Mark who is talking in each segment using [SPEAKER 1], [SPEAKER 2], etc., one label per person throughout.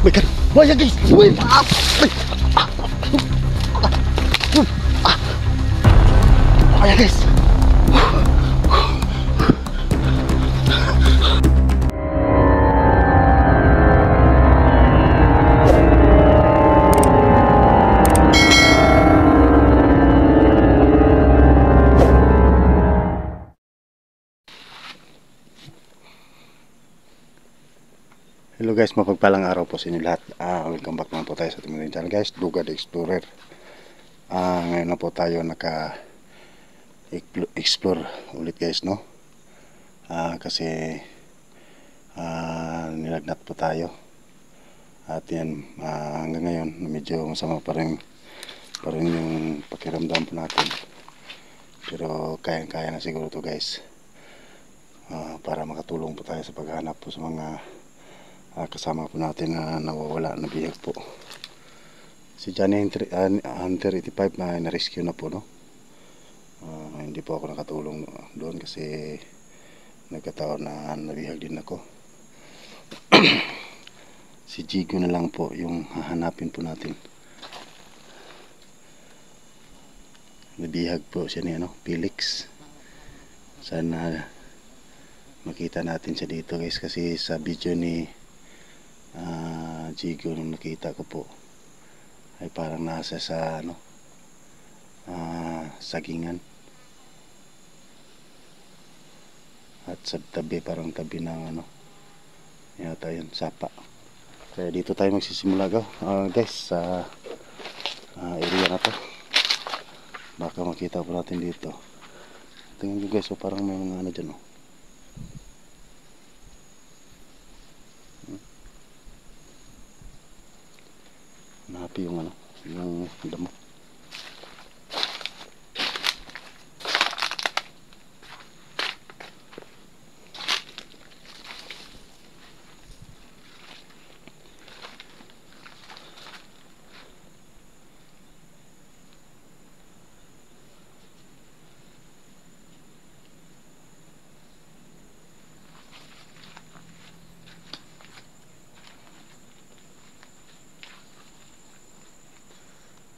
[SPEAKER 1] my god. Oh, yan guys. Wait. Ayan guys. Hello guys, mapagpalang araw po sa inyo lahat. Welcome back naman po tayo sa ating mga channel guys, Duga the Explorer. Ngayon na po tayo naka-explore ulit guys, no? Kasi nilagnat po tayo. At yan, hanggang ngayon medyo masama pa rin yung pakiramdam po natin. Pero kayang-kaya na siguro to guys. Para makatulong po tayo sa paghanap po sa mga kasama po natin na nawawala na bihag po. Si Johnny Hunter 85 na-rescue na po, no? Hindi po ako nakatulong doon kasi nagkataon na nabihag din ako. Si Jigo na lang po yung hahanapin po natin. Nabihag po siya ni Felix. Sana makita natin siya dito guys, kasi sa video ni Jigo nung nakita ko po ay parang nasa sa sagingan at sa tabi, parang tabi ng yata yun, sapa. Kaya dito tayo magsisimula guys sa area na to. Baka makita po natin dito. Tingnan nyo guys, parang may mga dyan napi yung yung damo.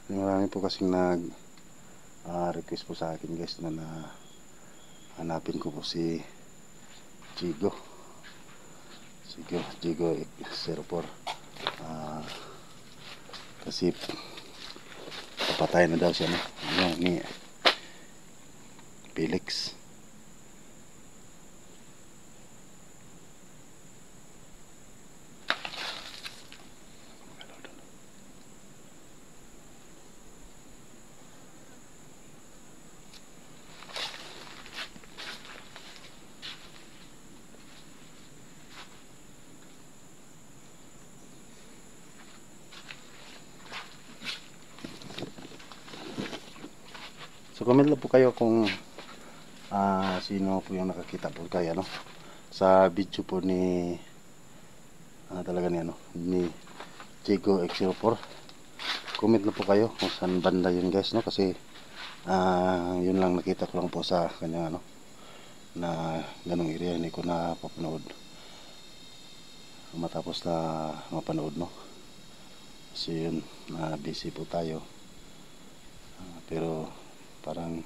[SPEAKER 1] Marami po kasing request po sa akin guys na hanapin ko po si Jigo 04 kasi papatay na daw siya ni Felix. So comment lang po kayo kung sino po yung nakakita po kayo sa video po ni talaga ni Jigo X04. Comment lang po kayo kung saan banda yun guys, kasi yun lang nakita ko lang po sa kanya na ganong area. Hindi ko na papanood matapos na mapanood kasi yun busy po tayo, pero parang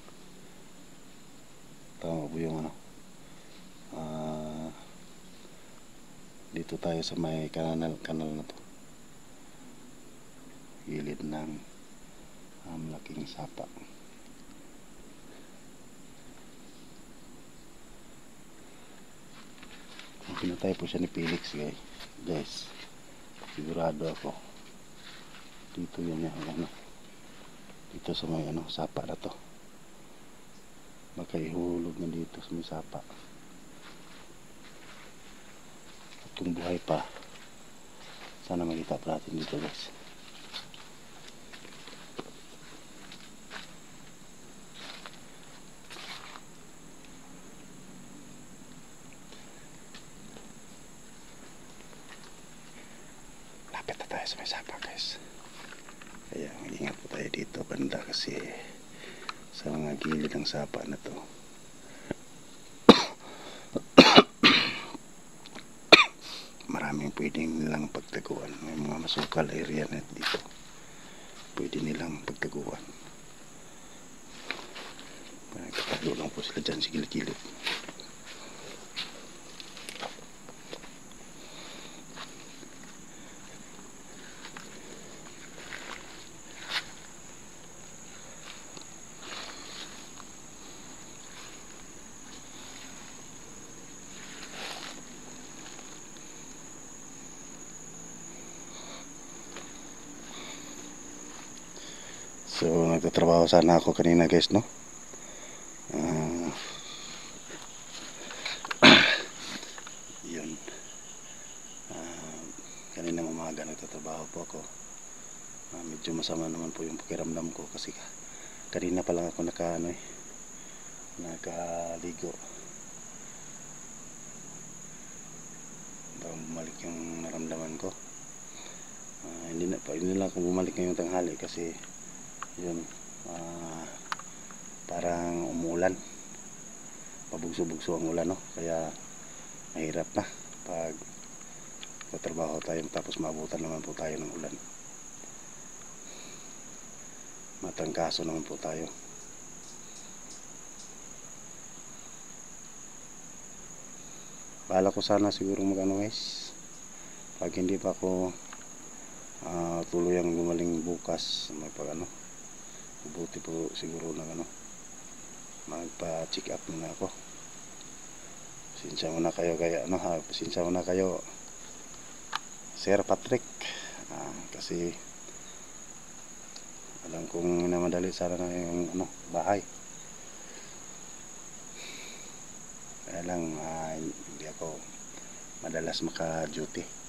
[SPEAKER 1] tama po yung dito tayo sa may kanal na to, gilid ng malaking sapa. Pinatay po siya ni Felix guys, sigurado ako. Dito yan dito sa may sapa na to. Baka ihulog na dito sa may sapa. At kung buhay pa, sana makita pa natin dito guys. Lapit na tayo sa may sapa guys. Kaya mag-ingat po tayo dito banda, kasi sa mga gilid ng sapa na to maraming pwede nilang pagtaguan. May mga masukal area na dito, pwede nilang pagtaguan. Nagtatago lang po sila dyan sa gilid-gilid. So nagtatrabaho sana ako kanina guys, no? Yun. Kanina umaga nagtatrabaho po ako. Medyo masama naman po yung pakiramdam ko kasi kanina pa lang ako nakaligo. Bago bumalik yung naramdaman ko. Hindi lang ako bumalik ngayong tanghali kasi yun, parang umulan, pabugso-bugso ang ulan, no? Kaya mahirap na pag tatrabaho tayo tapos maabutan naman po tayo ng ulan. Matangkaso naman po tayo. Bala ko sana siguro magano guys, pag hindi pa ako tuluyang gumaling bukas, may pag buti po siguro na magpa-check up muna ako. Pasensya muna kayo pasensya muna kayo Sir Patrick, kasi alam kong namadali sana na yung bahay. Kaya lang hindi ako madalas maka-duty.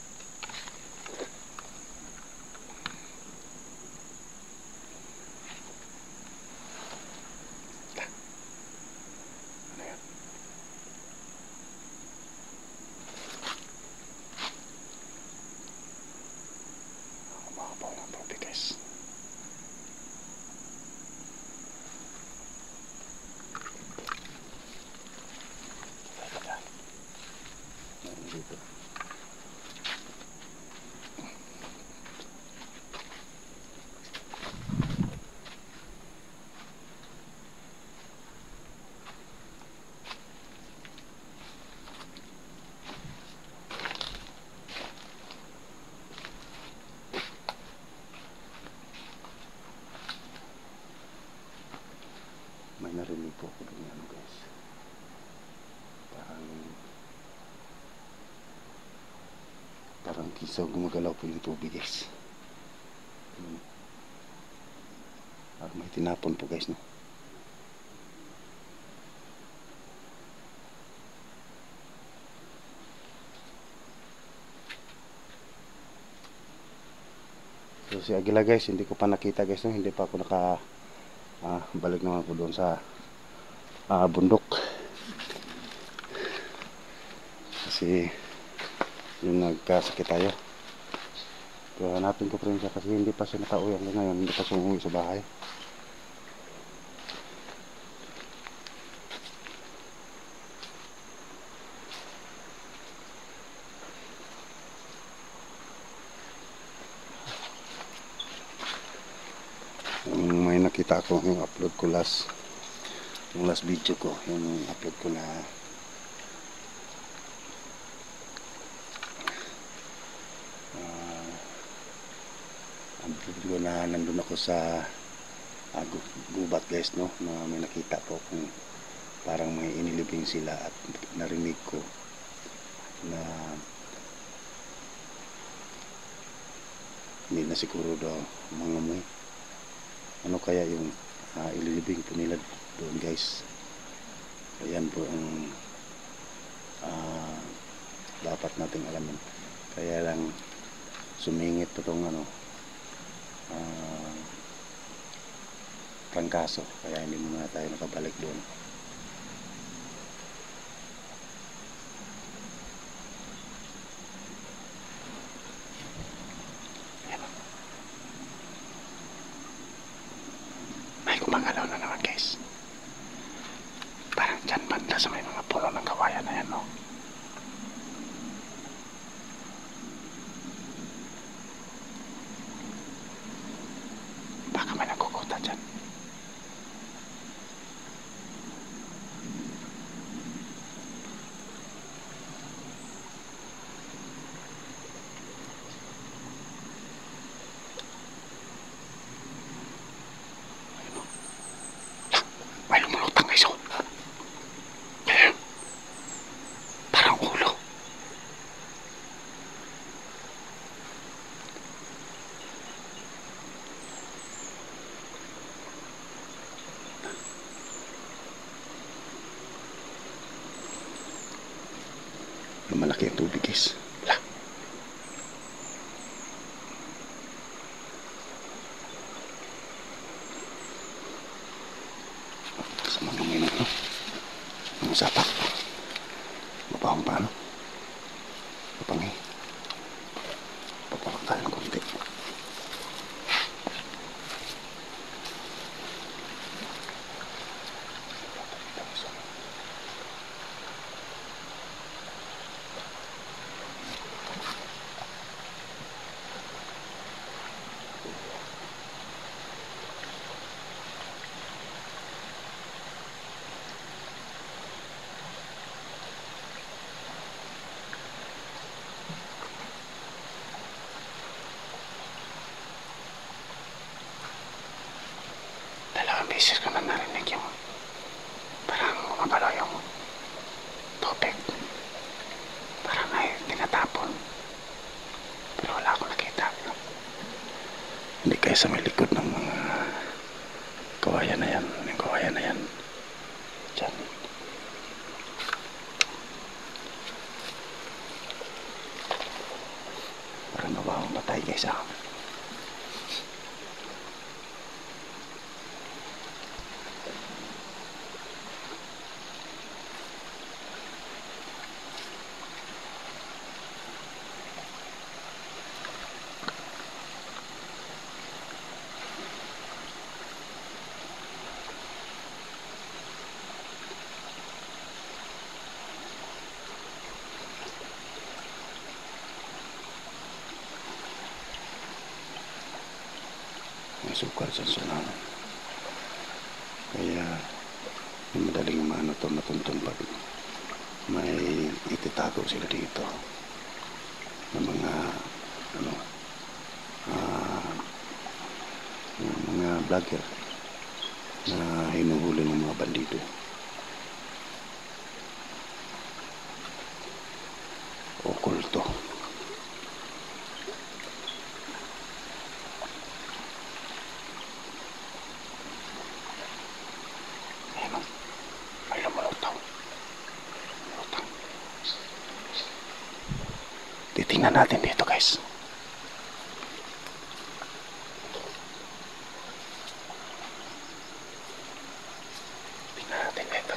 [SPEAKER 1] May narinig po ako doon guys. Parang kisaw, gumagalaw po yung tubig guys. Parang may tinapon po guys, no? So si Agila guys, hindi ko pa nakita guys, no? Hindi pa ako balik naman po doon sa bundok kasi yung nagkasakit tayo. Kaya hanapin ko pa rin siya kasi hindi pa siya nakauwi hanggang ngayon, hindi pa siya umuwi sa bahay. May nakita ako yung upload ko yung last video ko, yung upload ko na nandun ako sa gubat guys, no? Na may nakita po kung parang may inilibing sila at narinig ko na hindi na siguro daw mga may ano kaya yung ililibing po nila doon guys. Ayan po ang dapat nating alamin. Kaya lang sumingit po itong trangkaso, kaya hindi muna tayo nakabalik doon. May gumagalaw na naman guys. Parang dyan banda sa may mga puno ng kawayan na yan, no? malaki ang tubig guys. Wala. Sa mga may mga sapak. Mabahong pa ano? Mapangi. Papalak tayo ng konti. Beses ko na narinig yung parang gumagalaw yung tubig, parang ay tinatapon, pero wala akong nakita. Hindi kaya sa may likod ng mga kawayan na yan, yung kawayan na yan dyan. Parang mabawang batay guys ah. May sukal sa sulangan. Kaya madaling maano to matuntun pag may ititago sila dito ng mga ano mga vlogger na hinuhuli ng mga bandido. O kulto. Titingnan natin dito guys. Tingnan natin dito.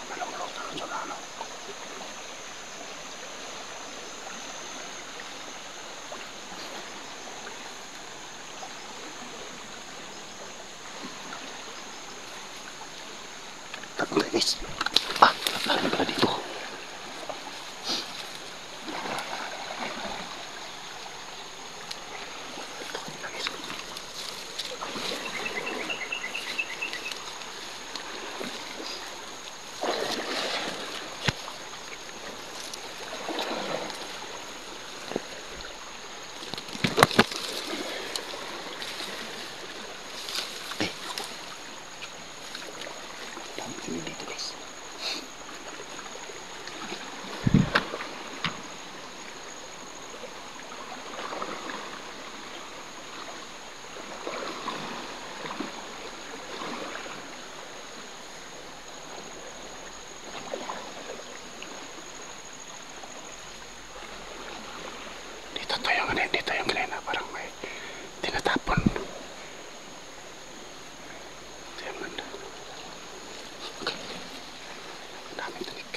[SPEAKER 1] Malumulutang ang solano. Tatlo guys. Lalo pala dito. Dito guys. Dito yung kanina parang may tinatapon. Diyan. Okay. Daming tunig.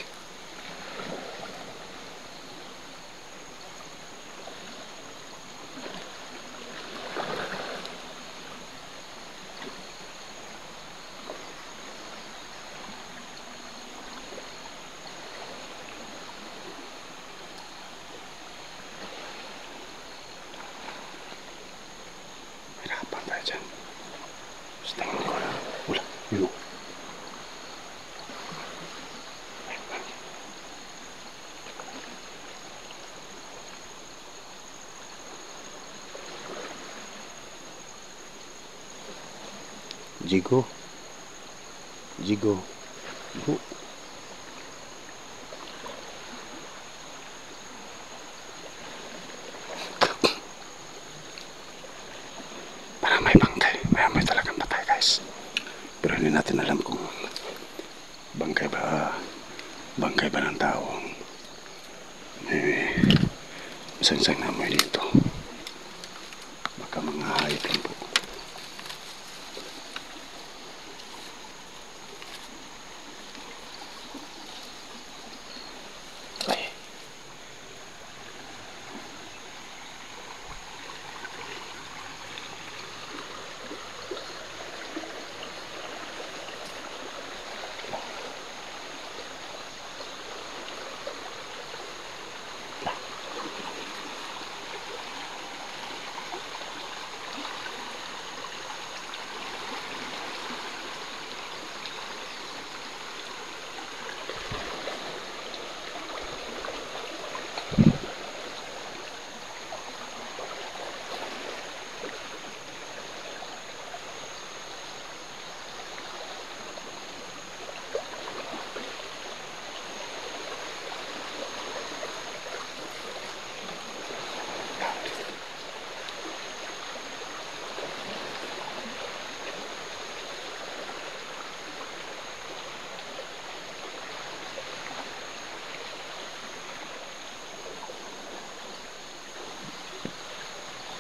[SPEAKER 1] Hirapan tayo dyan. Sa tingin ko na. Wala. Yun o. Jigo. Jigo. Bu. natin alam kung bangkay ba ng tao. May isang namoy dito. Baka mga hayop lang po. Ay.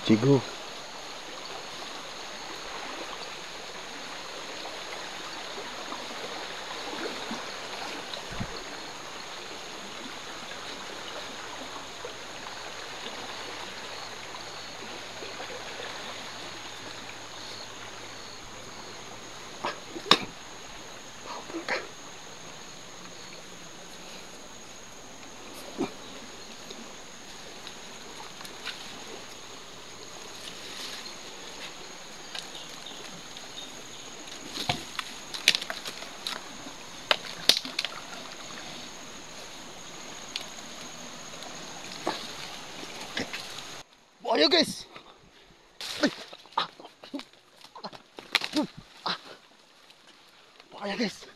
[SPEAKER 1] Cigo. Ayo guys. Ayo guys.